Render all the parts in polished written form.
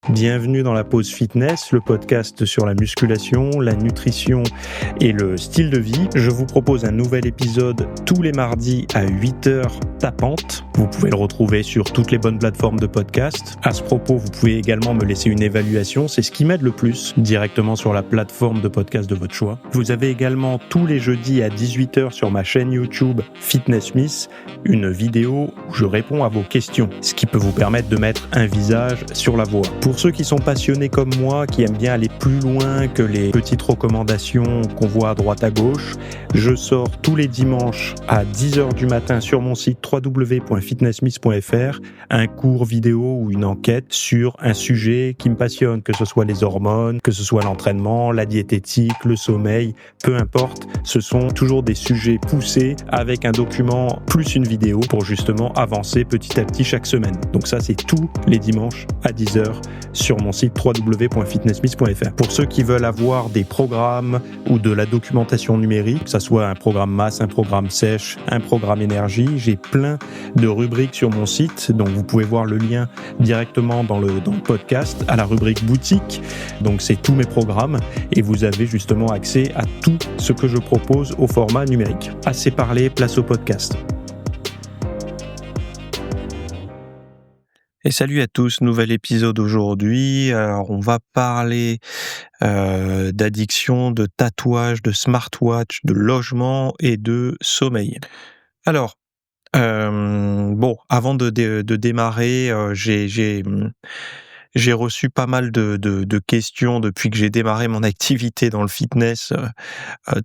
Bienvenue dans la pause fitness, le podcast sur la musculation, la nutrition et le style de vie. Je vous propose un nouvel épisode tous les mardis à 8h tapantes. Vous pouvez le retrouver sur toutes les bonnes plateformes de podcast. À ce propos, vous pouvez également me laisser une évaluation, c'est ce qui m'aide le plus, directement sur la plateforme de podcast de votre choix. Vous avez également tous les jeudis à 18h sur ma chaîne YouTube Fitness Smith, une vidéo où je réponds à vos questions, ce qui peut vous permettre de mettre un visage sur la voix. Pour ceux qui sont passionnés comme moi, qui aiment bien aller plus loin que les petites recommandations qu'on voit à droite à gauche, je sors tous les dimanches à 10h du matin sur mon site www.fitnesssmith.fr un cours vidéo ou une enquête sur un sujet qui me passionne, que ce soit les hormones, que ce soit l'entraînement, la diététique, le sommeil, peu importe, ce sont toujours des sujets poussés avec un document plus une vidéo pour justement avancer petit à petit chaque semaine. Donc ça, c'est tous les dimanches à 10h sur mon site www.fitnesssmith.fr. Pour ceux qui veulent avoir des programmes ou de la documentation numérique, que ce soit un programme masse, un programme sèche, un programme énergie, j'ai plein de rubriques sur mon site, donc vous pouvez voir le lien directement dans le podcast à la rubrique boutique. Donc c'est tous mes programmes et vous avez justement accès à tout ce que je propose au format numérique. Assez parlé, place au podcast. Et salut à tous, nouvel épisode aujourd'hui. Alors on va parler d'addiction, de tatouage, de smartwatch, de logement et de sommeil. Alors, avant de démarrer, j'ai reçu pas mal de questions depuis que j'ai démarré mon activité dans le fitness,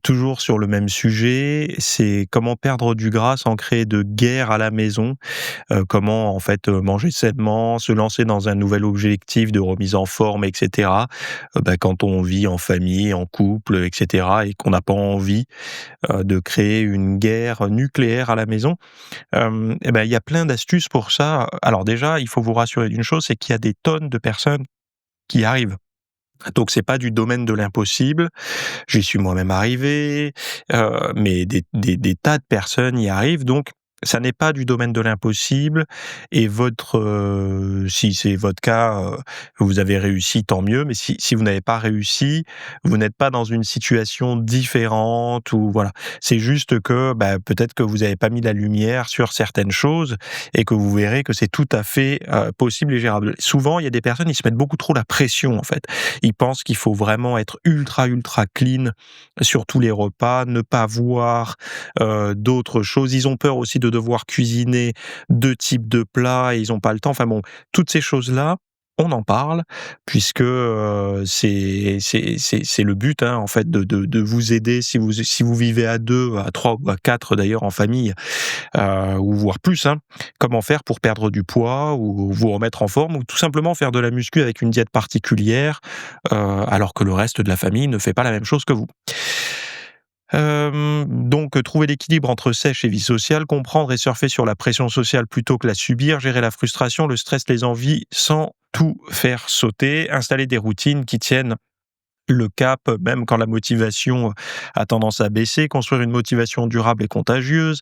toujours sur le même sujet, c'est comment perdre du gras sans créer de guerre à la maison, comment en fait manger sainement, se lancer dans un nouvel objectif de remise en forme, etc. Quand on vit en famille, en couple, etc. et qu'on n'a pas envie de créer une guerre nucléaire à la maison. Il y a plein d'astuces pour ça. Alors déjà, il faut vous rassurer d'une chose, c'est qu'il y a des tonnes de personnes qui y arrivent. Donc c'est pas du domaine de l'impossible. J'y suis moi-même arrivé, mais des tas de personnes y arrivent. Donc ça n'est pas du domaine de l'impossible. Et si c'est votre cas, vous avez réussi, tant mieux. Mais si vous n'avez pas réussi, vous n'êtes pas dans une situation différente ou voilà. C'est juste que peut-être que vous n'avez pas mis la lumière sur certaines choses et que vous verrez que c'est tout à fait possible et gérable. Souvent, il y a des personnes, ils se mettent beaucoup trop la pression en fait. Ils pensent qu'il faut vraiment être ultra clean sur tous les repas, ne pas voir d'autres choses. Ils ont peur aussi de devoir cuisiner 2 types de plats et ils n'ont pas le temps. Enfin bon, toutes ces choses-là, on en parle puisque c'est le but en fait de vous aider si vous vivez à 2, à 3 ou à 4 d'ailleurs en famille, ou voire plus, comment faire pour perdre du poids ou vous remettre en forme ou tout simplement faire de la muscu avec une diète particulière, alors que le reste de la famille ne fait pas la même chose que vous. Donc trouver l'équilibre entre sèche et vie sociale, comprendre et surfer sur la pression sociale plutôt que la subir, gérer la frustration, le stress, les envies sans tout faire sauter, installer des routines qui tiennent le cap, même quand la motivation a tendance à baisser, construire une motivation durable et contagieuse,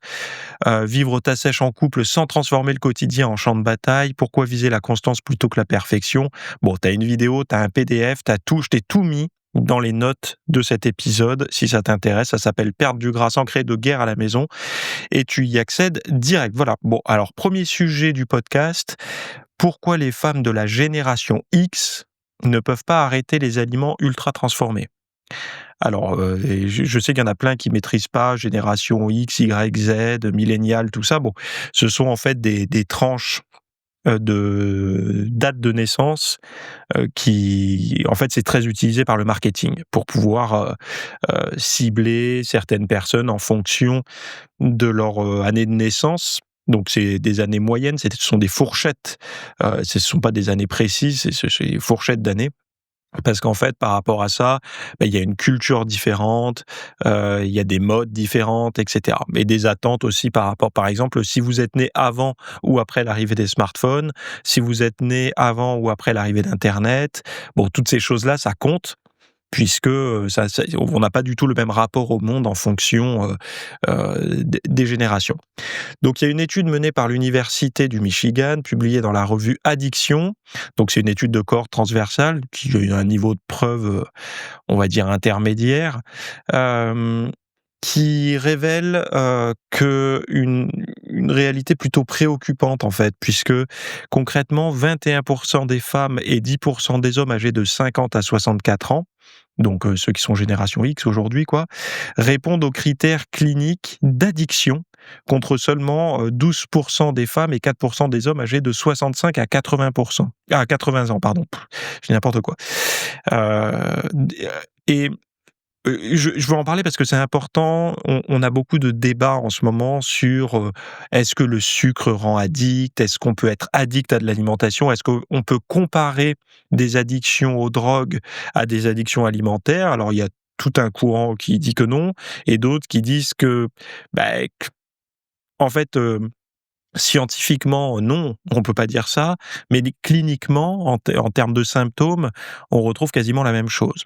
vivre ta sèche en couple sans transformer le quotidien en champ de bataille, pourquoi viser la constance plutôt que la perfection. Bon, t'as une vidéo, t'as un PDF, t'as tout, je t'ai tout mis dans les notes de cet épisode, si ça t'intéresse, ça s'appelle Perdre du gras sans créer de guerre à la maison, et tu y accèdes direct. Voilà, bon, alors premier sujet du podcast, pourquoi les femmes de la génération X ne peuvent pas arrêter les aliments ultra transformés. Alors, je sais qu'il y en a plein qui maîtrisent pas génération X, Y, Z, millénial, tout ça. Bon, ce sont en fait des tranches de date de naissance qui, en fait, c'est très utilisé par le marketing pour pouvoir cibler certaines personnes en fonction de leur année de naissance. Donc c'est des années moyennes, ce sont des fourchettes, ce ne sont pas des années précises, c'est des fourchettes d'années. Parce qu'en fait, par rapport à ça, il y a une culture différente, il y a des modes différentes, et cetera. Mais des attentes aussi par rapport, par exemple, si vous êtes né avant ou après l'arrivée des smartphones, si vous êtes né avant ou après l'arrivée d'internet, bon, toutes ces choses-là, ça compte. puisque, on n'a pas du tout le même rapport au monde en fonction, des générations. Donc il y a une étude menée par l'Université du Michigan, publiée dans la revue Addiction. Donc c'est une étude de cohorte transversale qui a un niveau de preuve, on va dire intermédiaire, hem, qui révèle, une réalité plutôt préoccupante en fait, puisque concrètement 21% des femmes et 10% des hommes âgés de 50 à 64 ans, donc ceux qui sont génération X aujourd'hui quoi, répondent aux critères cliniques d'addiction, contre seulement 12% des femmes et 4% des hommes âgés de 65 à 80 ans pardon. Je dis n'importe quoi. Et je veux en parler parce que c'est important. On a beaucoup de débats en ce moment sur, est-ce que le sucre rend addict? Est-ce qu'on peut être addict à de l'alimentation? Est-ce qu'on peut comparer des addictions aux drogues à des addictions alimentaires? Alors il y a tout un courant qui dit que non et d'autres qui disent que, bah, en fait, scientifiquement, non, on peut pas dire ça, mais cliniquement, en termes de symptômes, on retrouve quasiment la même chose.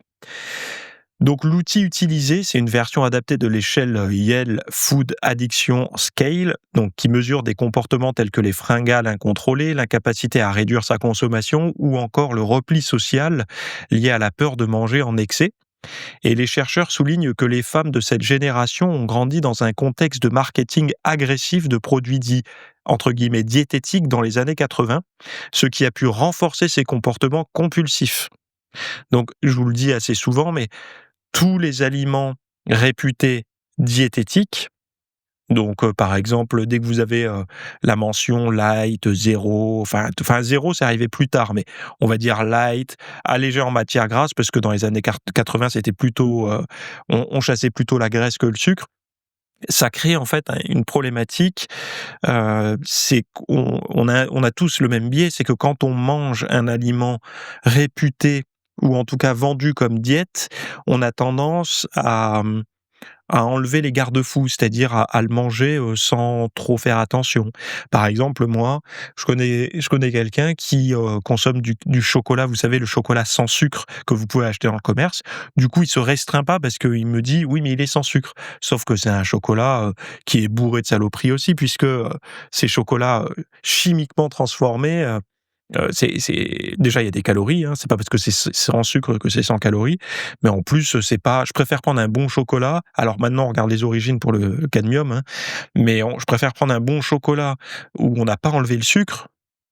Donc l'outil utilisé, c'est une version adaptée de l'échelle Yale Food Addiction Scale, donc qui mesure des comportements tels que les fringales incontrôlées, l'incapacité à réduire sa consommation ou encore le repli social lié à la peur de manger en excès. Et les chercheurs soulignent que les femmes de cette génération ont grandi dans un contexte de marketing agressif de produits dits entre guillemets diététiques dans les années 80, ce qui a pu renforcer ces comportements compulsifs. Donc je vous le dis assez souvent, mais tous les aliments réputés diététiques, donc par exemple, dès que vous avez, la mention light, zéro, enfin zéro, c'est arrivé plus tard, mais on va dire light, allégé en matière grasse, parce que dans les années 80, c'était plutôt, on chassait plutôt la graisse que le sucre. Ça crée en fait une problématique, c'est qu'on a tous le même biais, c'est que quand on mange un aliment réputé ou en tout cas vendu comme diète, on a tendance à enlever les garde-fous, c'est-à-dire à le manger, sans trop faire attention. Par exemple, moi, je connais quelqu'un qui, consomme du chocolat, vous savez, le chocolat sans sucre que vous pouvez acheter dans le commerce. Du coup, il se restreint pas parce qu'il me dit: «Oui, mais il est sans sucre». Sauf que c'est un chocolat, qui est bourré de saloperies aussi puisque, ces chocolats, chimiquement transformés, c'est déjà il y a des calories, hein, c'est pas parce que c'est sans sucre que c'est sans calories, mais en plus, c'est pas je préfère prendre un bon chocolat. Alors maintenant, on regarde les origines pour le cadmium, hein, mais je préfère prendre un bon chocolat où on n'a pas enlevé le sucre.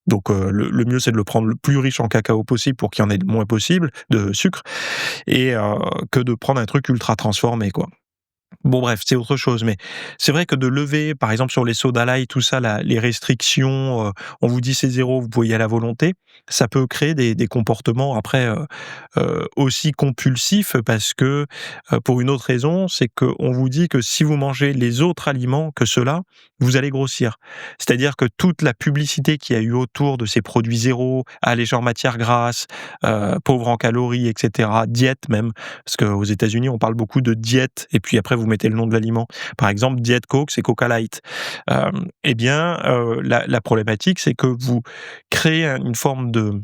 Donc le mieux, c'est de le prendre le plus riche en cacao possible pour qu'il y en ait le moins possible de sucre et que de prendre un truc ultra transformé, quoi. Bon bref, c'est autre chose, mais c'est vrai que de lever, par exemple sur les sodas light, tout ça, les restrictions, on vous dit c'est zéro, vous pouvez y aller à volonté, ça peut créer des comportements après, aussi compulsifs parce que, pour une autre raison, c'est qu'on vous dit que si vous mangez les autres aliments que ceux-là, vous allez grossir. C'est-à-dire que toute la publicité qu'il y a eu autour de ces produits zéro, allégés en matières grasses, pauvres en calories et cetera, diète même, parce qu'aux États-Unis, on parle beaucoup de diète et puis après vous mettez le nom de l'aliment. Par exemple, diète Coke, c'est Coca Light. Eh bien, la problématique, c'est que vous créez une forme de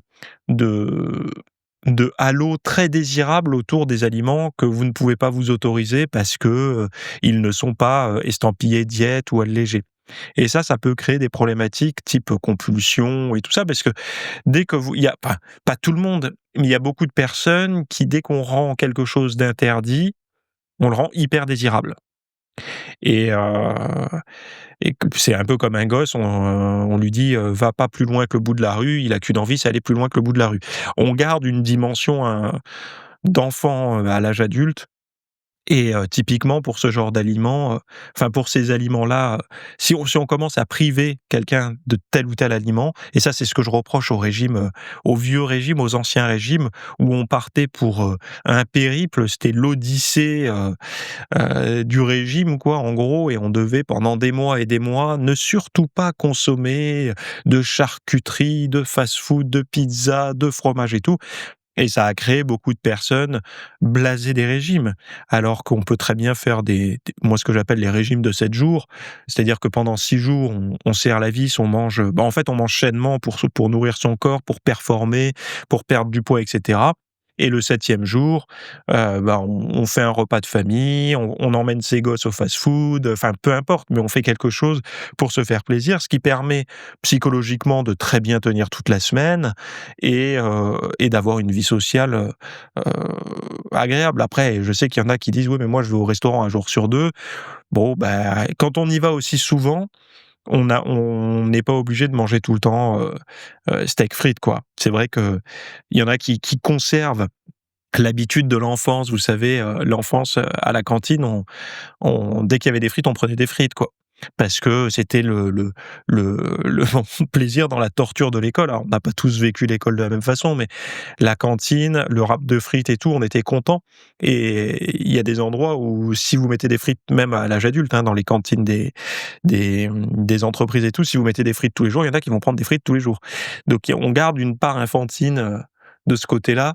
de halo très désirable autour des aliments que vous ne pouvez pas vous autoriser parce que, ils ne sont pas, estampillés diète ou allégés. Et ça peut créer des problématiques type compulsion et tout ça, parce que dès que il y a pas tout le monde, mais il y a beaucoup de personnes qui, dès qu'on rend quelque chose d'interdit, on le rend hyper désirable. Et que c'est un peu comme un gosse, on lui dit, «Va pas plus loin que le bout de la rue», il a qu'une envie, c'est aller plus loin que le bout de la rue. On garde une dimension, d'enfant, à l'âge adulte et typiquement pour ce genre d'aliments, enfin pour ces aliments-là, si on commence à priver quelqu'un de tel ou tel aliment et ça c'est ce que je reproche au régime, aux vieux régimes, aux anciens régimes où on partait pour, un périple, c'était l'odyssée, du régime quoi en gros et on devait pendant des mois et des mois ne surtout pas consommer de charcuterie, de fast-food, de pizza, de fromage et tout. Et ça a créé beaucoup de personnes blasées des régimes, alors qu'on peut très bien faire moi ce que j'appelle les régimes de 7 jours. C'est-à-dire que pendant 6 jours, on serre la vis, on mange, en fait on mange sainement pour nourrir son corps, pour performer, pour perdre du poids et cetera. et le 7e jour, bah, on fait un repas de famille, on emmène ses gosses au fast-food, enfin peu importe, mais on fait quelque chose pour se faire plaisir, ce qui permet psychologiquement de très bien tenir toute la semaine et d'avoir une vie sociale, agréable. Après, je sais qu'il y en a qui disent: «Oui, mais moi je vais au restaurant un jour sur 2». Bon, bah, quand on y va aussi souvent, on n'est pas obligé de manger tout le temps, steak frites, quoi. C'est vrai qu'il y en a qui conservent l'habitude de l'enfance, vous savez, l'enfance, à la cantine, on dès qu'il y avait des frites, on prenait des frites, quoi. Parce que c'était le plaisir dans la torture de l'école. Alors, on n'a pas tous vécu l'école de la même façon, mais la cantine, le wrap de frites et tout, on était contents. Et il y a des endroits où si vous mettez des frites, même à l'âge adulte, hein, dans les cantines des entreprises et tout, si vous mettez des frites tous les jours, il y en a qui vont prendre des frites tous les jours. Donc on garde une part infantine, de ce côté-là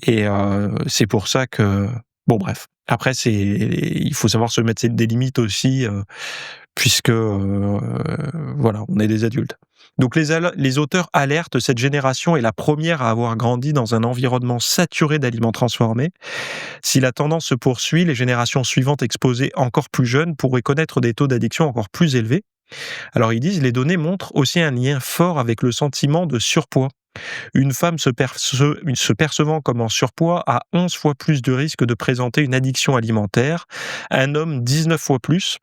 et c'est pour ça que bon bref. Après il faut savoir se mettre des limites aussi, puisque, voilà, on est des adultes. Donc les auteurs alertent: cette génération est la première à avoir grandi dans un environnement saturé d'aliments transformés. Si la tendance se poursuit, les générations suivantes exposées encore plus jeunes pourraient connaître des taux d'addiction encore plus élevés. Alors ils disent: les données montrent aussi un lien fort avec le sentiment de surpoids. Une femme se percevant comme en surpoids a 11 fois plus de risques de présenter une addiction alimentaire, un homme 19 fois plus.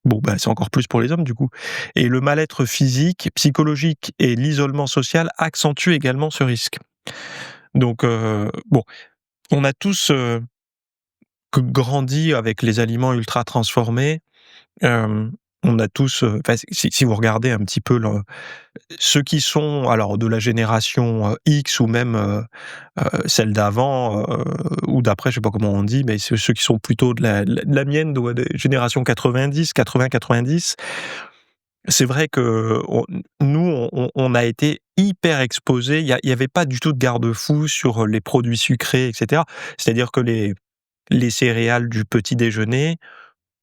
Bon, bah, c'est encore plus pour les hommes du coup. Et le mal-être physique, psychologique et l'isolement social accentuent également ce risque. Donc, bon, on a tous grandi avec les aliments ultra transformés. On a tous, enfin, si vous regardez un petit peu ceux qui sont alors de la génération X ou même celle d'avant ou d'après, je sais pas comment on dit, mais ceux qui sont plutôt de la mienne, de génération 90, 80-90. C'est vrai que nous, on a été hyper exposés. Il y avait pas du tout de garde-fou sur les produits sucrés, et cetera. C'est-à-dire que les céréales du petit déjeuner,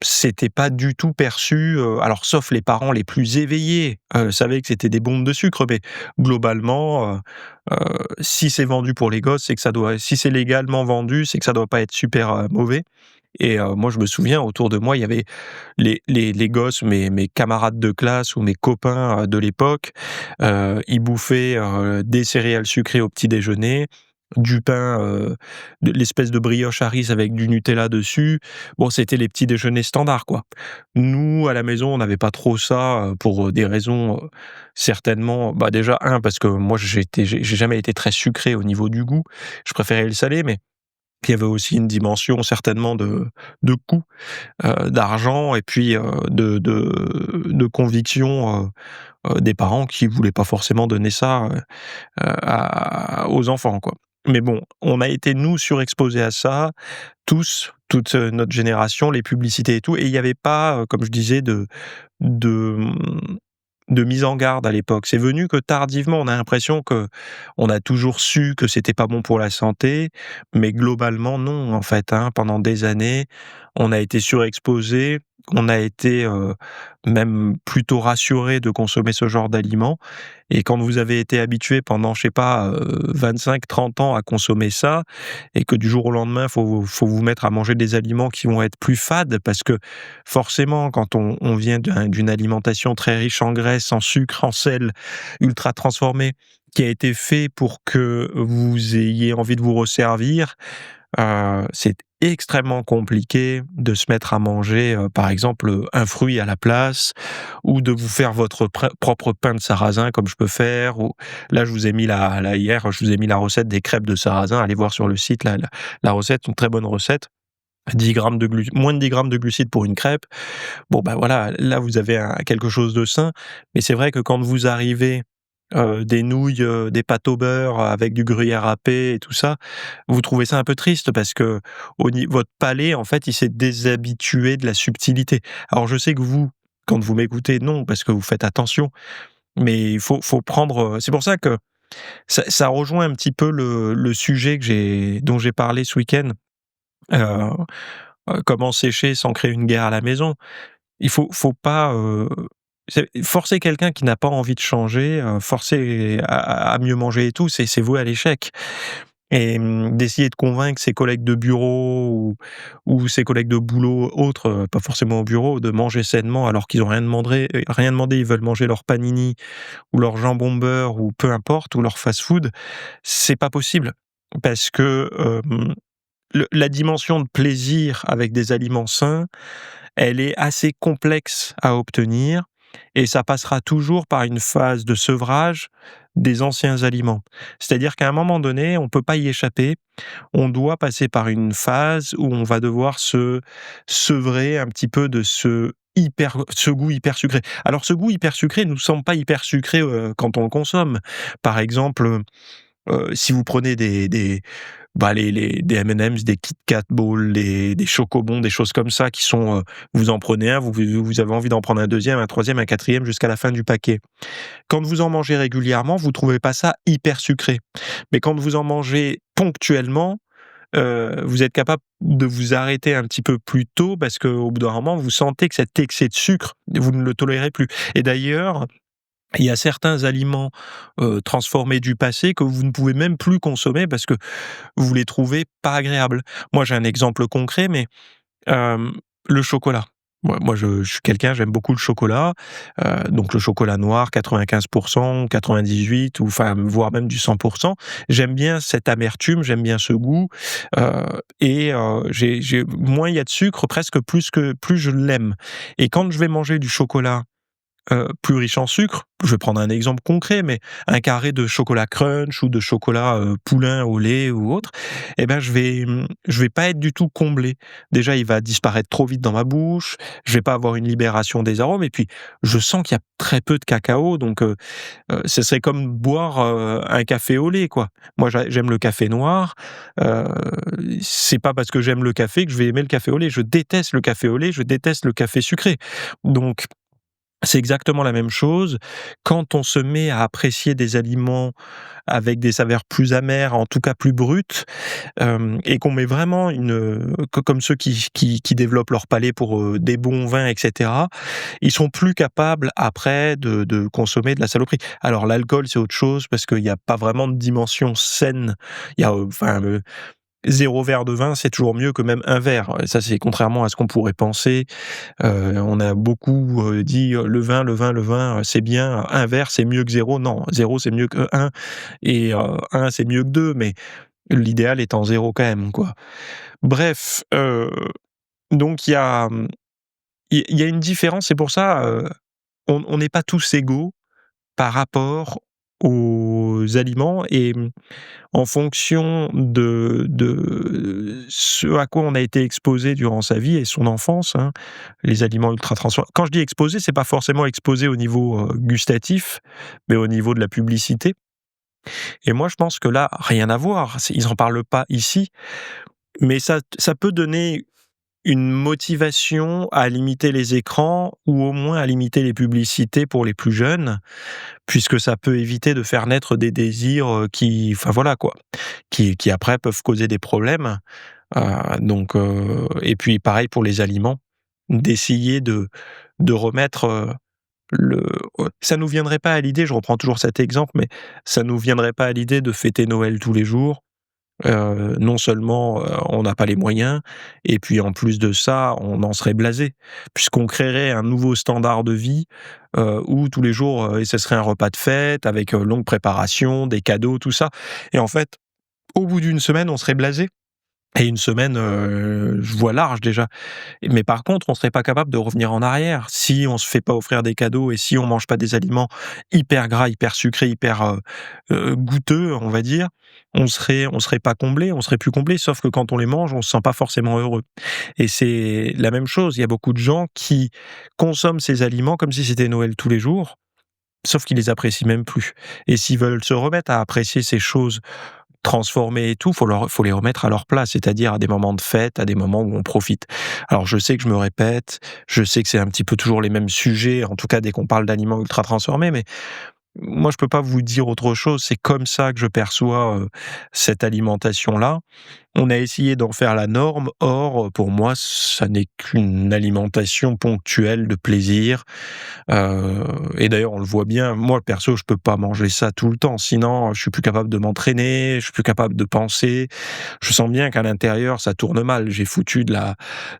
c'était pas du tout perçu, alors sauf les parents les plus éveillés, savaient que c'était des bombes de sucre, mais globalement, si c'est vendu pour les gosses, c'est que ça doit si c'est légalement vendu, c'est que ça doit pas être super, mauvais et moi je me souviens autour de moi, il y avait les gosses, mes camarades de classe ou mes copains, de l'époque, ils bouffaient, des céréales sucrées au petit déjeuner, du pain, de l'espèce de brioche Harris avec du Nutella dessus. Bon, c'était les petits déjeuners standards, quoi. Nous, à la maison, on n'avait pas trop ça, pour, des raisons, certainement, bah, déjà parce que moi j'ai jamais été très sucré au niveau du goût. Je préférais le salé, mais il y avait aussi une dimension certainement de coût, d'argent et puis, de conviction, des parents qui voulaient pas forcément donner ça, aux enfants, quoi. Mais bon, on a été nous surexposés à ça, tous, toute, notre génération, les publicités et tout, et il y avait pas, comme je disais, de, mmh, de mise en garde à l'époque. C'est venu que tardivement. On a l'impression que on a toujours su que c'était pas bon pour la santé, mais globalement non, en fait, hein. Pendant des années, on a été surexposés, on a été, même plutôt rassurés de consommer ce genre d'aliments et quand vous avez été habitué pendant, je sais pas, 25-30 ans à consommer ça et que du jour au lendemain, faut vous mettre à manger des aliments qui vont être plus fades parce que forcément, quand on vient d'une alimentation très riche en graisse, en sucre, en sel, ultra transformée, qui a été fait pour que vous ayez envie de vous resservir, c'est extrêmement compliqué de se mettre à manger, par exemple, un fruit à la place ou de vous faire votre propre pain de sarrasin comme je peux faire ou là, je vous ai mis hier, je vous ai mis la recette des crêpes de sarrasin. Allez voir sur le site la recette, une très bonne recette. 10 grammes de moins de 10 grammes de glucides pour une crêpe. Bon, bah, voilà, là, vous avez quelque chose de sain, mais c'est vrai que quand vous arrivez, des nouilles, des pâtes au beurre avec du gruyère râpé et tout ça, vous trouvez ça un peu triste parce que votre palais, en fait, il s'est déshabitué de la subtilité. Alors je sais que vous, quand vous m'écoutez, non, parce que vous faites attention, mais il faut prendre, c'est pour ça que ça rejoint un petit peu le sujet dont j'ai parlé ce week-end, heu comment sécher sans créer une guerre à la maison. Il faut pas, forcer quelqu'un qui n'a pas envie de changer, forcer à mieux manger et tout, c'est voué à l'échec. et d'essayer de convaincre ses collègues de bureau ou ses collègues de boulot autres, pas forcément au bureau, de manger sainement alors qu'ils ont rien demandé, ils veulent manger leur panini ou leur jambon beurre ou peu importe, ou leur fast-food, c'est pas possible. Parce que, la dimension de plaisir avec des aliments sains, elle est assez complexe à obtenir et ça passera toujours par une phase de sevrage des anciens aliments. C'est-à-dire qu'à un moment donné, on ne peut pas y échapper, on doit passer par une phase où on va devoir se sevrer un petit peu de ce goût hyper sucré. Alors ce goût hyper sucré ne nous semble pas hyper sucré, quand on le consomme. Par exemple, si vous prenez des M&M's, des Kit Kat Balls, des Chocobons, des choses comme ça qui sont, vous en prenez un, vous avez envie d'en prendre un deuxième, un troisième, un quatrième jusqu'à la fin du paquet. Quand vous en mangez régulièrement, vous trouvez pas ça hyper sucré. Mais quand vous en mangez ponctuellement, vous êtes capable de vous arrêter un petit peu plus tôt parce qu'au bout d'un moment, vous sentez que cet excès de sucre, vous ne le tolérez plus. Et d'ailleurs, il y a certains aliments, transformés du passé que vous ne pouvez même plus consommer parce que vous les trouvez pas agréables. Moi, j'ai un exemple concret, mais Hem, le chocolat. Moi je suis quelqu'un, j'aime beaucoup le chocolat, donc le chocolat noir 95 98 ou enfin, voire même du 100. J'aime bien cette amertume, j'aime bien ce goût, j'ai moins il y a de sucre, presque plus je l'aime, et quand je vais manger du chocolat plus riche en sucre. Je vais prendre un exemple concret, mais un carré de chocolat crunch ou de chocolat, poulain au lait ou autre, et ben, je vais pas être du tout comblé. Déjà, il va disparaître trop vite dans ma bouche, je vais pas avoir une libération des arômes et puis je sens qu'il y a très peu de cacao, donc ce serait comme boire, un café au lait, quoi. Moi, j'aime le café noir, heu, c'est pas parce que j'aime le café que je vais aimer le café au lait. Je déteste le café au lait, je déteste le café sucré, donc c'est exactement la même chose. Quand on se met à apprécier des aliments avec des saveurs plus amères, en tout cas plus brutes, et qu'on met vraiment comme ceux qui développent leur palais pour, des bons vins et cetera, ils sont plus capables après de consommer de la saloperie. Alors l'alcool, c'est autre chose parce qu'il y a pas vraiment de dimension saine. Il y a, 0 verre de vin, c'est toujours mieux que même un verre. Ça, c'est contrairement à ce qu'on pourrait penser. On a beaucoup, dit, le vin, c'est bien, un verre, c'est mieux que zéro. Non, zéro, c'est mieux que un, et 1, c'est mieux que 2, mais l'idéal étant zéro quand même, quoi. Bref, donc il y a une différence, c'est pour ça, on n'est pas tous égaux par rapport aux aliments, et en fonction de ce à quoi on a été exposé durant sa vie et son enfance, hein, les aliments ultra transformés. Quand je dis exposé, c'est pas forcément exposé au niveau, gustatif, mais au niveau de la publicité, et moi je pense que là, rien à voir. Ils en parlent pas ici, mais ça peut donner une motivation à limiter les écrans ou au moins à limiter les publicités pour les plus jeunes, puisque ça peut éviter de faire naître des désirs, qui enfin voilà quoi, qui après peuvent causer des problèmes. Et puis pareil pour les aliments, d'essayer de remettre, ça nous viendrait pas à l'idée, je reprends toujours cet exemple, mais ça nous viendrait pas à l'idée de fêter Noël tous les jours. Non seulement, on n'a pas les moyens, et puis en plus de ça, on en serait blasé, puisqu'on créerait un nouveau standard de vie, où tous les jours, et ce serait un repas de fête avec, longue préparation, des cadeaux, tout ça, et en fait, au bout d'une semaine, on serait blasé, et une semaine, je vois large déjà. Mais par contre, on serait pas capable de revenir en arrière. Si on se fait pas offrir des cadeaux et si on mange pas des aliments hyper gras, hyper sucrés, hyper, goûteux, on va dire, on serait pas comblé, on serait plus comblé. Sauf que quand on les mange, on se sent pas forcément heureux. Et c'est la même chose, il y a beaucoup de gens qui consomment ces aliments comme si c'était Noël tous les jours, sauf qu'ils les apprécient même plus. Et s'ils veulent se remettre à apprécier ces choses transformer et tout, faut les remettre à leur place, c'est-à-dire à des moments de fête, à des moments où on profite. Alors je sais que je me répète, je sais que c'est un petit peu toujours les mêmes sujets, en tout cas dès qu'on parle d'aliments ultra transformés, mais moi, je peux pas vous dire autre chose. C'est comme ça que je perçois, cette alimentation-là. On a essayé d'en faire la norme. Or, pour moi, ça n'est qu'une alimentation ponctuelle de plaisir. Et d'ailleurs, on le voit bien. Moi, perso, je peux pas manger ça tout le temps. Sinon, je suis plus capable de m'entraîner, je suis plus capable de penser. Je sens bien qu'à l'intérieur, ça tourne mal. J'ai foutu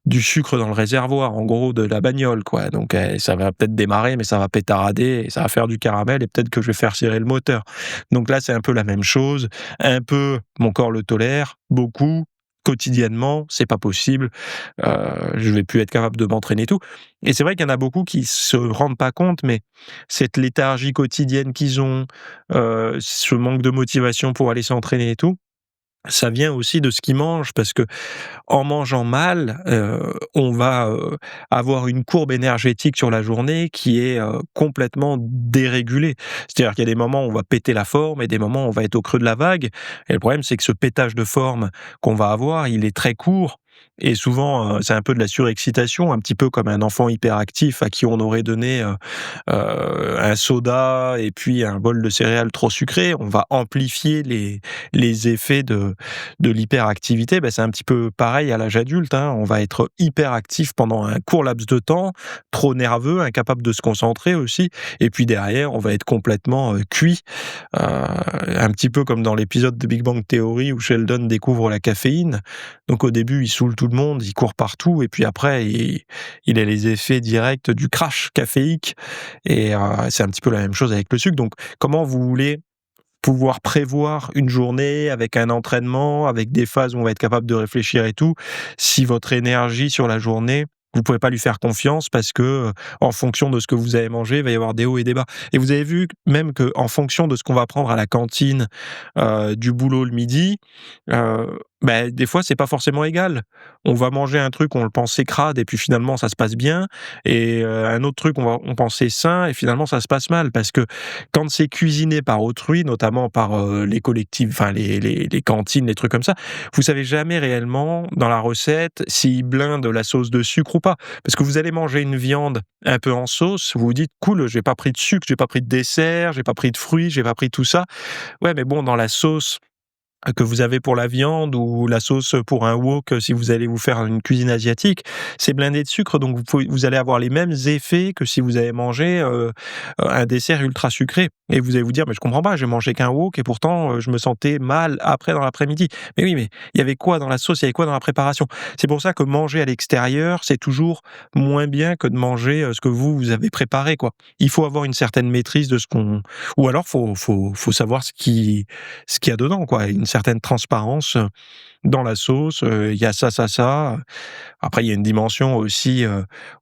du sucre dans le réservoir, en gros, de la bagnole, quoi. Donc, ça va peut-être démarrer, mais ça va pétarader et ça va faire du caramel et peut-être que je vais faire cirer le moteur. Donc là, c'est un peu la même chose. Un peu, mon corps le tolère. Beaucoup, quotidiennement, c'est pas possible. Je vais plus être capable de m'entraîner et tout. Et c'est vrai qu'il y en a beaucoup qui se rendent pas compte, mais cette léthargie quotidienne qu'ils ont, ce manque de motivation pour aller s'entraîner et tout, ça vient aussi de ce qu'ils mangent parce que en mangeant mal, on va, avoir une courbe énergétique sur la journée qui est, complètement dérégulée. C'est-à-dire qu'il y a des moments où on va péter la forme et des moments où on va être au creux de la vague et le problème, c'est que ce pétage de forme qu'on va avoir, il est très court et souvent, c'est un peu de la surexcitation, un petit peu comme un enfant hyperactif à qui on aurait donné, un soda et puis un bol de céréales trop sucré. On va amplifier les effets de l'hyperactivité. C'est un petit peu pareil à l'âge adulte, hein. On va être hyperactif pendant un court laps de temps, trop nerveux, incapable de se concentrer aussi et puis derrière, on va être complètement, cuit, un petit peu comme dans l'épisode de Big Bang Theory où Sheldon découvre la caféine. Donc au début, il saoule tout le monde, il court partout et puis après il a les effets directs du crash caféique et c'est un petit peu la même chose avec le sucre. Donc comment vous voulez pouvoir prévoir une journée avec un entraînement, avec des phases où on va être capable de réfléchir et tout, si votre énergie sur la journée, vous pouvez pas lui faire confiance parce que, en fonction de ce que vous avez mangé, il va y avoir des hauts et des bas. Et vous avez vu même qu'en fonction de ce qu'on va prendre à la cantine, du boulot le midi, des fois c'est pas forcément égal. On va manger un truc, on le pensait crade et puis finalement ça se passe bien et un autre truc on pensait sain et finalement ça se passe mal parce que quand c'est cuisiné par autrui, notamment par, les collectifs, enfin les cantines, les trucs comme ça, vous savez jamais réellement dans la recette s'ils blindent la sauce de sucre ou pas. Parce que vous allez manger une viande un peu en sauce, vous vous dites: «Cool, j'ai pas pris de sucre, j'ai pas pris de dessert, j'ai pas pris de fruits, j'ai pas pris tout ça». Ouais, mais bon, dans la sauce que vous avez pour la viande ou la sauce pour un wok, si vous allez vous faire une cuisine asiatique, c'est blindé de sucre, donc vous allez avoir les mêmes effets que si vous avez mangé, un dessert ultra sucré et vous allez vous dire: «Mais je comprends pas, j'ai mangé qu'un wok et pourtant, je me sentais mal après dans l'après-midi». Mais oui, mais il y avait quoi dans la sauce? Il y avait quoi dans la préparation? C'est pour ça que manger à l'extérieur, c'est toujours moins bien que de manger, ce que vous avez préparé, quoi. Il faut avoir une certaine maîtrise de ce qu'on ou alors faut savoir ce qu'il y a dedans, quoi. Une certaine transparence, dans la sauce, il y a ça, ça, ça. Après, il y a une dimension aussi,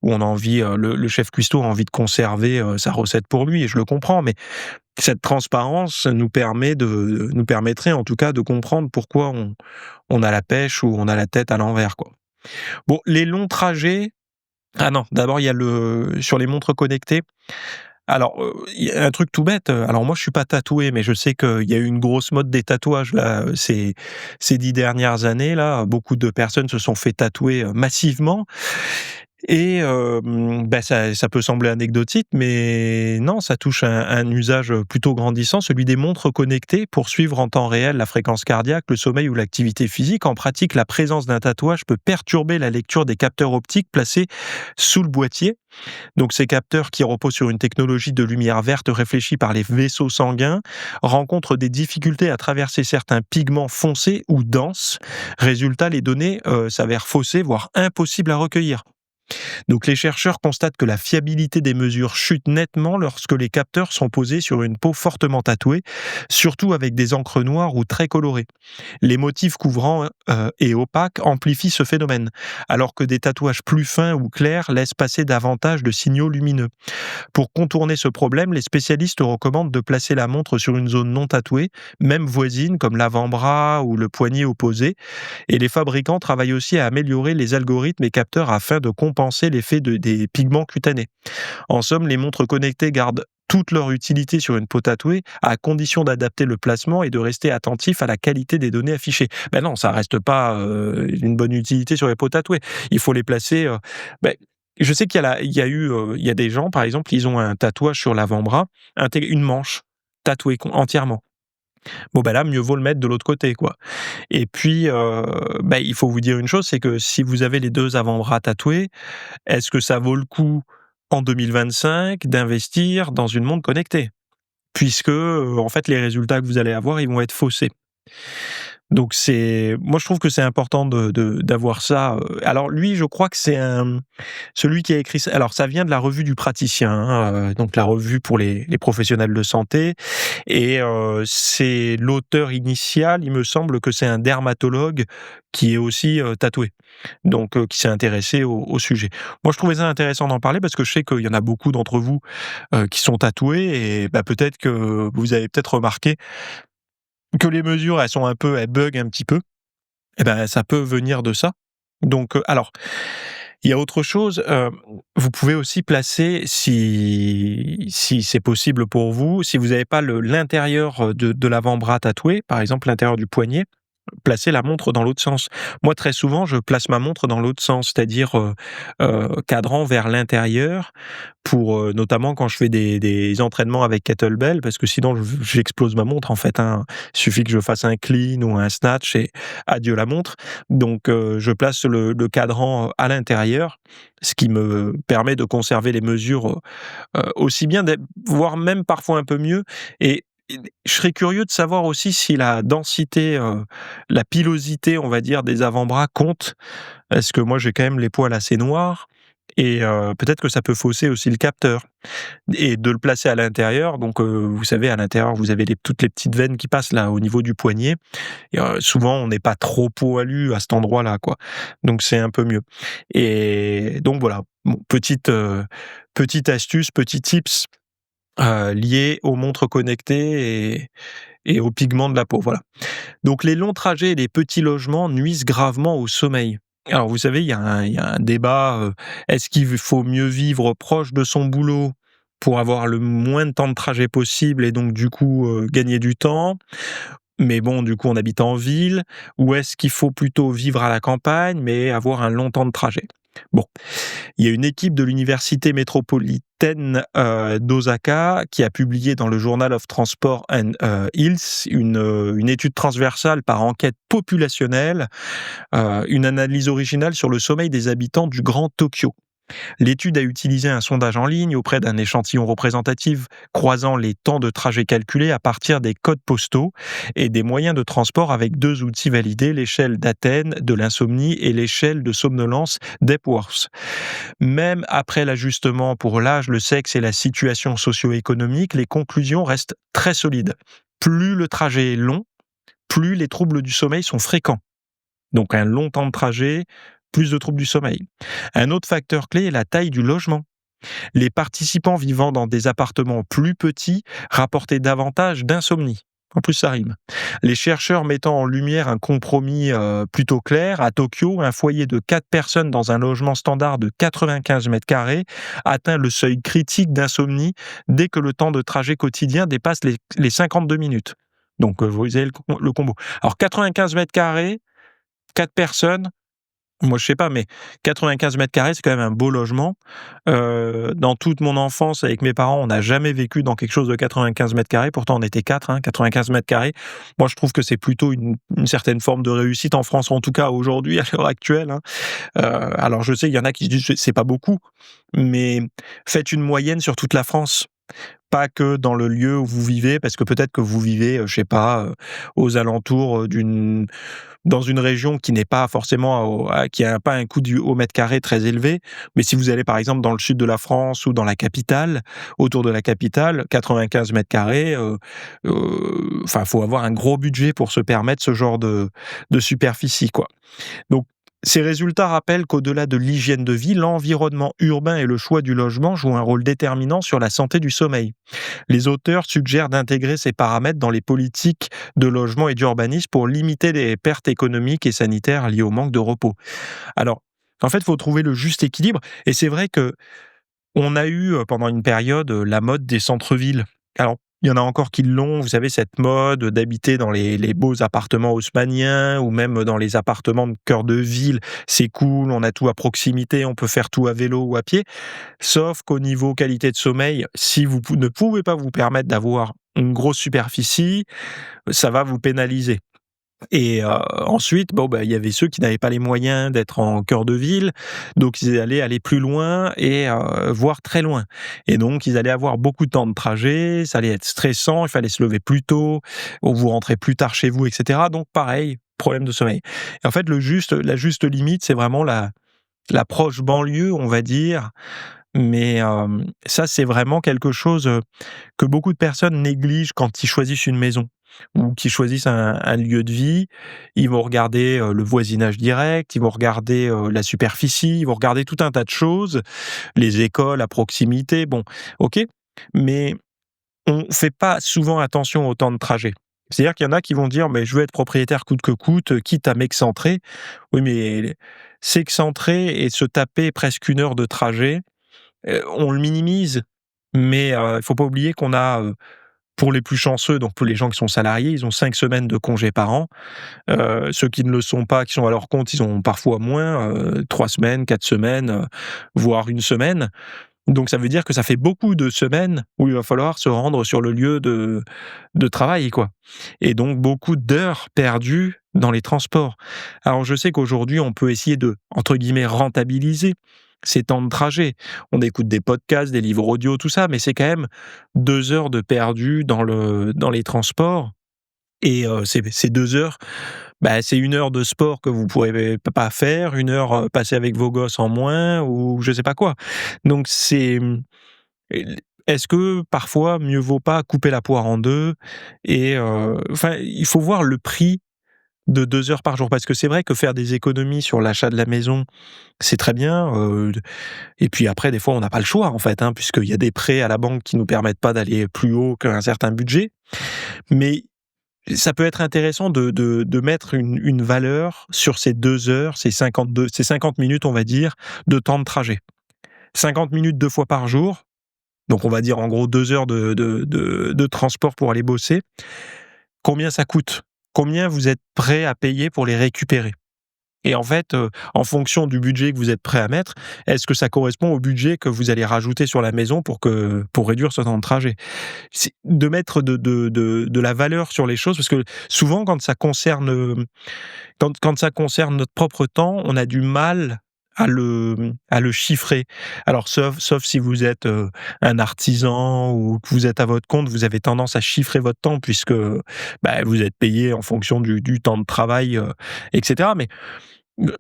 où on a envie, le chef cuistot a envie de conserver, sa recette pour lui et je le comprends, mais cette transparence nous permettrait en tout cas de comprendre pourquoi on a la pêche ou on a la tête à l'envers, quoi. Bon, les longs trajets ah non, d'abord il y a le sur les montres connectées, alors, il y a un truc tout bête, alors moi je suis pas tatoué, mais je sais qu'il y a eu une grosse mode des tatouages là, ces 10 dernières années là. Beaucoup de personnes se sont fait tatouer, massivement et ça peut sembler anecdotique, mais non, ça touche un usage, plutôt grandissant, celui des montres connectées pour suivre en temps réel la fréquence cardiaque, le sommeil ou l'activité physique. En pratique, la présence d'un tatouage peut perturber la lecture des capteurs optiques placés sous le boîtier. Donc ces capteurs qui reposent sur une technologie de lumière verte réfléchie par les vaisseaux sanguins rencontrent des difficultés à traverser certains pigments foncés ou denses. Résultat, les données s'avèrent faussées, voire impossibles à recueillir. Donc les chercheurs constatent que la fiabilité des mesures chute nettement lorsque les capteurs sont posés sur une peau fortement tatouée, surtout avec des encres noires ou très colorées. Les motifs couvrants et opaques amplifient ce phénomène, alors que des tatouages plus fins ou clairs laissent passer davantage de signaux lumineux. Pour contourner ce problème, les spécialistes recommandent de placer la montre sur une zone non tatouée, même voisine comme l'avant-bras ou le poignet opposé, et les fabricants travaillent aussi à améliorer les algorithmes et capteurs afin de compenser l'effet des pigments cutanés. En somme, les montres connectées gardent toute leur utilité sur une peau tatouée, à condition d'adapter le placement et de rester attentif à la qualité des données affichées. Non, ça reste pas une bonne utilité sur les peaux tatouées. Il faut les placer. Je sais il y a des gens, par exemple, ils ont un tatouage sur l'avant-bras, une manche. tatoué entièrement. Bon, bah, là, mieux vaut le mettre de l'autre côté, quoi. Et puis, bah, il faut vous dire une chose, c'est que si vous avez les 2 avant-bras tatoués, est-ce que ça vaut le coup, en 2025, d'investir dans une montre connectée? Puisque, en fait, les résultats que vous allez avoir, ils vont être faussés. Donc moi, je trouve que c'est important d'avoir ça, alors lui, je crois que c'est celui qui a écrit ça, alors ça vient de la revue du praticien, hein, donc la revue pour les professionnels de santé, et c'est l'auteur initial, il me semble que c'est un dermatologue qui est aussi, tatoué, donc qui s'est intéressé au sujet. Moi, je trouvais ça intéressant d'en parler parce que je sais qu'il y en a beaucoup d'entre vous, qui sont tatoués, et bah, peut-être que vous avez peut-être remarqué que les mesures, elles bug un petit peu, et ben, ça peut venir de ça. Donc, alors, il y a autre chose, vous pouvez aussi placer, si c'est possible pour vous, si vous n'avez pas l'intérieur, de l'avant-bras tatoué, par exemple l'intérieur du poignet, placer la montre dans l'autre sens. Moi, très souvent, je place ma montre dans l'autre sens, c'est-à-dire, cadrant vers l'intérieur pour, notamment quand je fais des entraînements avec kettlebell, parce que sinon j'explose ma montre, en fait, hein. Il suffit que je fasse un clean ou un snatch et adieu la montre. Donc, je place le cadran, à l'intérieur, ce qui me permet de conserver les mesures, aussi bien, voire même parfois un peu mieux, et je serais curieux de savoir aussi si la densité, la pilosité, on va dire, des avant-bras compte. Parce que moi, j'ai quand même les poils assez noirs, et peut-être que ça peut fausser aussi le capteur, et de le placer à l'intérieur, donc vous savez, à l'intérieur, vous avez toutes les petites veines qui passent là, au niveau du poignet, et souvent, on n'est pas trop poilu à cet endroit-là, quoi. Donc c'est un peu mieux, et donc voilà. Bon, petite astuce, petit tips, lié aux montres connectées et aux pigments de la peau, voilà. Donc les longs trajets et les petits logements nuisent gravement au sommeil. Alors vous savez, il y a un débat, est-ce qu'il faut mieux vivre proche de son boulot pour avoir le moins de temps de trajet possible et donc du coup, gagner du temps? Mais bon, du coup, on habite en ville, ou est-ce qu'il faut plutôt vivre à la campagne mais avoir un long temps de trajet? Bon, il y a une équipe de l'université métropolitaine, d'Osaka qui a publié dans le Journal of Transport and Health une étude transversale par enquête populationnelle, une analyse originale sur le sommeil des habitants du Grand Tokyo. L'étude a utilisé un sondage en ligne auprès d'un échantillon représentatif croisant les temps de trajet calculés à partir des codes postaux et des moyens de transport avec 2 outils validés, l'échelle d'Athènes de l'insomnie et l'échelle de somnolence d'Epworth. Même après l'ajustement pour l'âge, le sexe et la situation socio-économique, les conclusions restent très solides. Plus le trajet est long, plus les troubles du sommeil sont fréquents. Donc un long temps de trajet, plus de troubles du sommeil. Un autre facteur clé est la taille du logement. Les participants vivant dans des appartements plus petits rapportaient davantage d'insomnie. En plus, ça rime. Les chercheurs mettant en lumière un compromis plutôt clair, à Tokyo, un foyer de 4 personnes dans un logement standard de 95 mètres carrés atteint le seuil critique d'insomnie dès que le temps de trajet quotidien dépasse les 52 minutes. Donc, vous avez le combo. Alors, 95 mètres carrés, 4 personnes, moi, je sais pas, mais 95 mètres carrés, c'est quand même un beau logement. Dans toute mon enfance, avec mes parents, on n'a jamais vécu dans quelque chose de 95 mètres carrés. Pourtant, on était 4, hein, 95 mètres carrés. Moi, je trouve que c'est plutôt une certaine forme de réussite en France, en tout cas aujourd'hui, à l'heure actuelle, hein. Alors, je sais, il y en a qui se disent c'est pas beaucoup, mais faites une moyenne sur toute la France. Pas que dans le lieu où vous vivez, parce que peut-être que vous vivez, je sais pas, aux alentours, dans une région qui n'est pas forcément qui a pas un coût au mètre carré très élevé. Mais si vous allez par exemple dans le sud de la France ou dans la capitale, autour de la capitale, 95 mètres carrés, enfin, faut avoir un gros budget pour se permettre ce genre de superficie, quoi. Donc, ces résultats rappellent qu'au-delà de l'hygiène de vie, l'environnement urbain et le choix du logement jouent un rôle déterminant sur la santé du sommeil. Les auteurs suggèrent d'intégrer ces paramètres dans les politiques de logement et d'urbanisme pour limiter les pertes économiques et sanitaires liées au manque de repos. Alors, en fait, il faut trouver le juste équilibre, et c'est vrai que on a eu pendant une période la mode des centres-villes. Alors, Il y en a encore qui l'ont, vous savez, cette mode d'habiter dans les beaux appartements haussmanniens ou même dans les appartements de cœur de ville. C'est cool, on a tout à proximité, on peut faire tout à vélo ou à pied. Sauf qu'au niveau qualité de sommeil, si vous ne pouvez pas vous permettre d'avoir une grosse superficie, ça va vous pénaliser. Et ensuite, bon, bah, il y avait ceux qui n'avaient pas les moyens d'être en cœur de ville, donc ils allaient aller plus loin et voire très loin. Et donc ils allaient avoir beaucoup de temps de trajet, ça allait être stressant, il fallait se lever plus tôt, ou vous rentrez plus tard chez vous, et cetera. Donc pareil, problème de sommeil. Et en fait, la juste limite, c'est vraiment la proche banlieue, on va dire, mais ça, c'est vraiment quelque chose, que beaucoup de personnes négligent quand ils choisissent une maison ou qu'ils choisissent un lieu de vie. Ils vont regarder, le voisinage direct, ils vont regarder, la superficie, ils vont regarder tout un tas de choses, les écoles à proximité, bon, OK, mais on fait pas souvent attention au temps de trajet. C'est-à-dire qu'il y en a qui vont dire: «Mais je veux être propriétaire coûte que coûte, quitte à m'excentrer». Oui, mais s'excentrer et se taper presque 1 heure de trajet, on le minimise, mais il faut pas oublier qu'on a, pour les plus chanceux, donc pour les gens qui sont salariés, ils ont 5 semaines de congés par an. Ceux qui ne le sont pas, qui sont à leur compte, ils ont parfois moins, 3 semaines, 4 semaines, voire 1 semaine. Donc ça veut dire que ça fait beaucoup de semaines où il va falloir se rendre sur le lieu de travail, quoi, et donc beaucoup d'heures perdues dans les transports. Alors je sais qu'aujourd'hui, on peut essayer de, entre guillemets, «rentabiliser» ces temps de trajet. On écoute des podcasts, des livres audio, tout ça, mais c'est quand même 2 heures de perdu dans les transports, et ces 2 heures, bah, c'est 1 heure de sport que vous pourrez pas faire, 1 heure, passée avec vos gosses en moins ou je sais pas quoi. Donc est-ce que parfois mieux vaut pas couper la poire en 2 et enfin, il faut voir le prix de 2 heures par jour? Parce que c'est vrai que faire des économies sur l'achat de la maison, c'est très bien, et puis après des fois on n'a pas le choix en fait, hein, puisqu'il y a des prêts à la banque qui nous permettent pas d'aller plus haut qu'un certain budget. Mais ça peut être intéressant de mettre une valeur sur ces 2 heures, ces 50 minutes, on va dire, de temps de trajet. 50 minutes 2 fois par jour, donc on va dire en gros 2 heures de transport pour aller bosser. Combien ça coûte? Combien vous êtes prêt à payer pour les récupérer? Et en fait, en fonction du budget que vous êtes prêt à mettre, est-ce que ça correspond au budget que vous allez rajouter sur la maison pour réduire ce temps de trajet? C'est de mettre de la valeur sur les choses, parce que souvent quand ça concerne, quand ça concerne notre propre temps, on a du mal à le chiffrer. Alors sauf si vous êtes, un artisan ou que vous êtes à votre compte, vous avez tendance à chiffrer votre temps puisque, bah, vous êtes payé en fonction du temps de travail, et cetera. Mais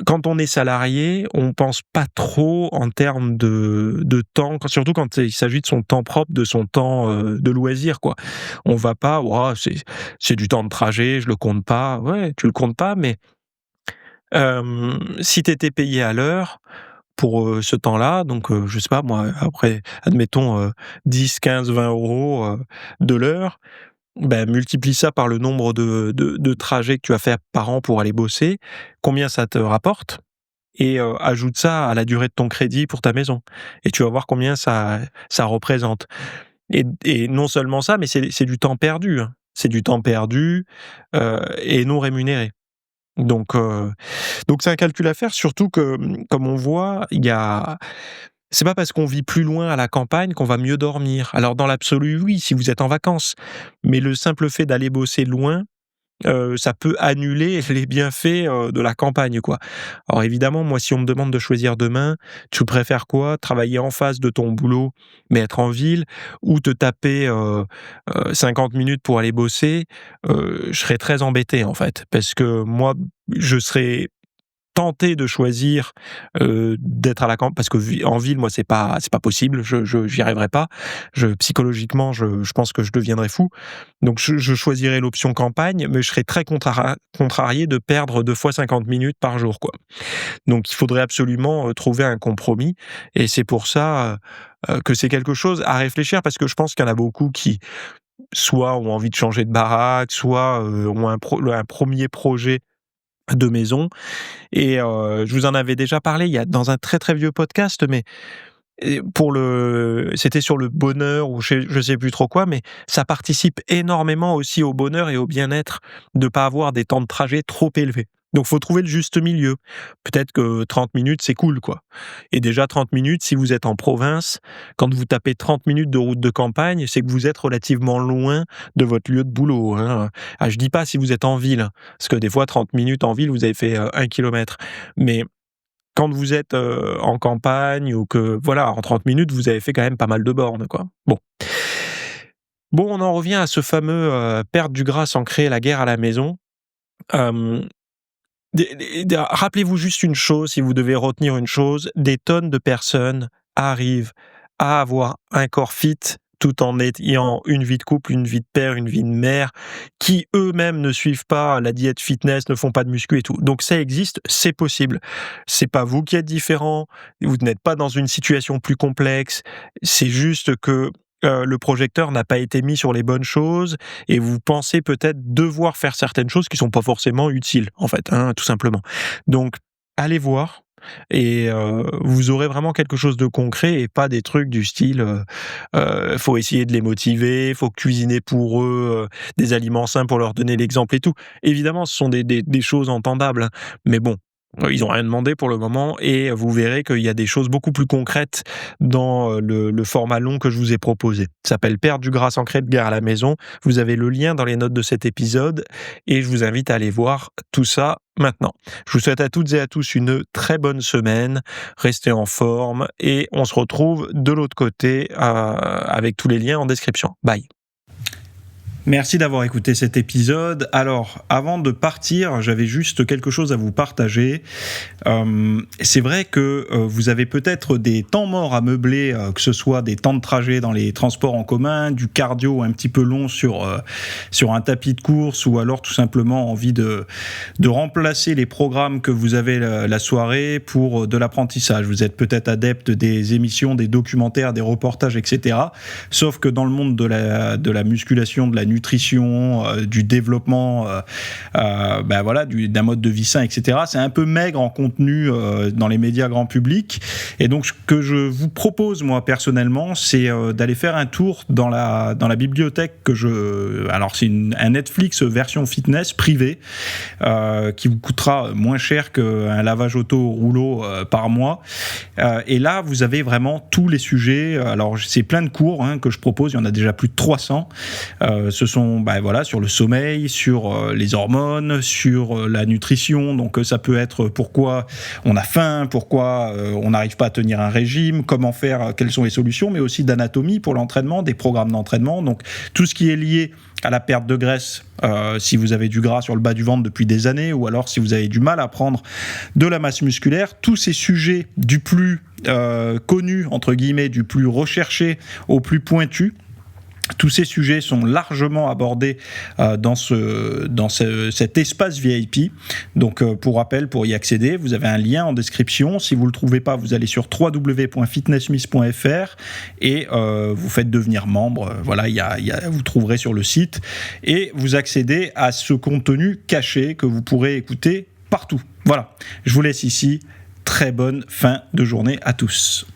quand on est salarié, on pense pas trop en termes de temps, surtout quand il s'agit de son temps propre, de son temps, de loisir, quoi. On va pas: «Ouah, c'est du temps de trajet, je le compte pas». Ouais, tu le comptes pas, mais si tu étais payé à l'heure pour, ce temps-là, donc je sais pas moi, après admettons, 10, 15, 20 € de l'heure, ben, multiplie ça par le nombre de trajets que tu as fait par an pour aller bosser, combien ça te rapporte, et ajoute ça à la durée de ton crédit pour ta maison, et tu vas voir combien ça représente, et non seulement ça, mais c'est du temps perdu, hein. C'est du temps perdu, et non rémunéré. Donc c'est un calcul à faire, surtout que, comme on voit, il y a c'est pas parce qu'on vit plus loin à la campagne qu'on va mieux dormir. Alors dans l'absolu, oui, si vous êtes en vacances, mais le simple fait d'aller bosser loin, ça peut annuler les bienfaits, de la campagne, quoi. Alors évidemment, moi, si on me demande de choisir demain, tu préfères quoi? Travailler en face de ton boulot, mais être en ville, ou te taper, 50 minutes pour aller bosser? Je serais très embêté, en fait, parce que moi, je serais tenté de choisir, d'être à la campagne, parce que en ville, moi, c'est pas possible, j'y arriverai pas. Psychologiquement, je pense que je deviendrais fou. Donc je choisirais l'option campagne, mais je serais très contrarié de perdre 2 fois 50 minutes par jour, quoi. Donc il faudrait absolument, trouver un compromis, et c'est pour ça, que c'est quelque chose à réfléchir, parce que je pense qu'il y en a beaucoup qui, soit ont envie de changer de baraque, soit, ont un 1er projet de maison, et je vous en avais déjà parlé, il y a dans un très, très vieux podcast, mais Et c'était sur le bonheur ou je sais plus trop quoi, mais ça participe énormément aussi au bonheur et au bien-être de pas avoir des temps de trajet trop élevés. Donc faut trouver le juste milieu. Peut-être que 30 minutes, c'est cool, quoi. Et déjà 30 minutes, si vous êtes en province, quand vous tapez 30 minutes de route de campagne, c'est que vous êtes relativement loin de votre lieu de boulot, hein. Ah, je dis pas si vous êtes en ville, parce que des fois 30 minutes en ville, vous avez fait, 1 kilomètre. Mais quand vous êtes, en campagne ou que voilà, en 30 minutes, vous avez fait quand même pas mal de bornes, quoi. Bon, on en revient à ce fameux, perdre du gras sans créer la guerre à la maison. Hem, Rappelez-vous juste une chose, si vous devez retenir une chose, des tonnes de personnes arrivent à avoir un corps fit tout en ayant une vie de couple, une vie de père, une vie de mère, qui eux-mêmes ne suivent pas la diète fitness, ne font pas de muscu et tout. Donc ça existe, c'est possible. C'est pas vous qui êtes différent, vous n'êtes pas dans une situation plus complexe, c'est juste que, le projecteur n'a pas été mis sur les bonnes choses et vous pensez peut-être devoir faire certaines choses qui sont pas forcément utiles, en fait, hein, tout simplement. Donc, allez voir et vous aurez vraiment quelque chose de concret et pas des trucs du style, faut essayer de les motiver, faut cuisiner pour eux, des aliments sains pour leur donner l'exemple et tout. Évidemment, ce sont des choses entendables, hein, mais bon, ils ont rien demandé pour le moment et vous verrez qu'il y a des choses beaucoup plus concrètes dans, le format long que je vous ai proposé. Ça s'appelle «Perdre du gras sans créer de guerre à la maison». Vous avez le lien dans les notes de cet épisode et je vous invite à aller voir tout ça maintenant. Je vous souhaite à toutes et à tous une très bonne semaine, restez en forme et on se retrouve de l'autre côté, avec tous les liens en description. Bye. Merci d'avoir écouté cet épisode. Alors, avant de partir, j'avais juste quelque chose à vous partager. C'est vrai que vous avez peut-être des temps morts à meubler, que ce soit des temps de trajet dans les transports en commun, du cardio un petit peu long sur un tapis de course, ou alors tout simplement envie de remplacer les programmes que vous avez la soirée pour de l'apprentissage. Vous êtes peut-être adepte des émissions, des documentaires, des reportages, etc. Sauf que dans le monde de la musculation, de la nutrition, du développement, d'un mode de vie sain, etc. C'est un peu maigre en contenu dans les médias grand public. Et donc, ce que je vous propose, moi, personnellement, c'est d'aller faire un tour dans la bibliothèque alors, c'est un Netflix version fitness privée qui vous coûtera moins cher qu'un lavage auto rouleau par mois. Et là, vous avez vraiment tous les sujets. Alors, c'est plein de cours que je propose. Il y en a déjà plus de 300. Ce sont sur le sommeil, sur les hormones, sur la nutrition. Donc ça peut être pourquoi on a faim, pourquoi on n'arrive pas à tenir un régime, comment faire, quelles sont les solutions, mais aussi d'anatomie pour l'entraînement, des programmes d'entraînement. Donc tout ce qui est lié à la perte de graisse, si vous avez du gras sur le bas du ventre depuis des années, ou alors si vous avez du mal à prendre de la masse musculaire, tous ces sujets du plus connu, entre guillemets, du plus recherché au plus pointu, tous ces sujets sont largement abordés dans cet espace VIP. Donc, pour rappel, pour y accéder, vous avez un lien en description. Si vous ne le trouvez pas, vous allez sur www.fitnessmiss.fr et vous faites devenir membre. Vous trouverez sur le site et vous accédez à ce contenu caché que vous pourrez écouter partout. Voilà, je vous laisse ici. Très bonne fin de journée à tous.